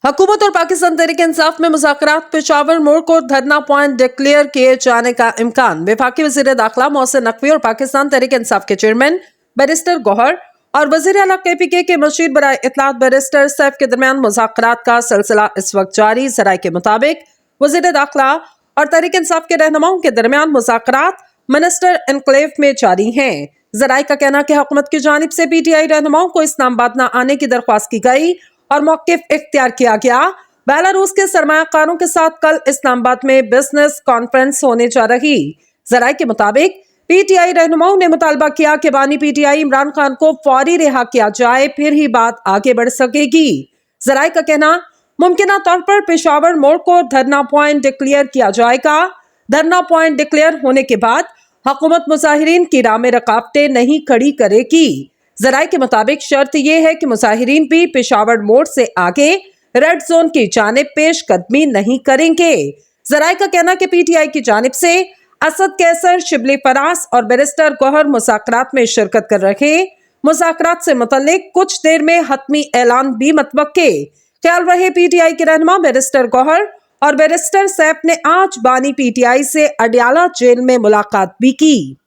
हुकूमत और पाकिस्तान तहरीक इंसाफ में मुज़ाकरात पेशावर मोड़ को धरना पॉइंट डिक्लेयर किए जाने का इम्कान। वफाकी वज़ीर दाखिला मोहसिन नकवी और पाकिस्तान तहरीक इंसाफ के चेयरमैन बैरिस्टर गौहर और वज़ीर आला KPK के मशीर बराए इत्तलात बैरिस्टर सैफ के दरमियान मुज़ाकरात का सिलसिला इस वक्त जारी। ज़राए के मुताबिक वज़ीर दाखिला और तहरीक इंसाफ के रहनुमाओं के दरमियान मुज़ाकरात मिनिस्टर एनक्लेव में जारी हैं। ज़राए का कहना कि हुकूमत की जानिब से PTI रहनुमाओं को इस्लामाबाद न आने की दरख्वास्त की गई और मौक़िफ़ इख्तियार किया गया। बेलारूस के सरमायाकारों के साथ कल इस्लामाबाद में बिजनेस कॉन्फ्रेंस होने जा रही। ज़राए के मुताबिक PTI रहनुमाओं ने मुतालबा किया कि बानी PTI इमरान खान को फौरी रिहा किया जाए, फिर ही बात आगे बढ़ सकेगी। ज़राए का कहना मुमकिन तौर पर पेशावर मोड़ को धरना पॉइंट डिक्लेयर किया जाएगा। धरना पॉइंट डिक्लेयर होने के बाद हुकूमत मुजाहिरीन की राह में रुकावटें नहीं खड़ी करेगी। ज़राए के मुताबिक शर्त यह है कि मुजाहिरीन भी पेशावर मोड़ से आगे रेड जोन की जानिब पेश कदमी नहीं करेंगे। ज़राए का कहना कि PTI की जानिब से असद कैसर, शिबली फरास और बैरिस्टर गौहर मुज़ाकरात में शिरकत कर रहे। मुज़ाकरात से मुतल्लिक कुछ देर में हतमी ऐलान भी मतवक्के। ख्याल रहे PTI के रहनुमा बैरिस्टर गौहर और बैरिस्टर सैफ ने आज बानी PTI से अडियाला जेल में मुलाकात भी की।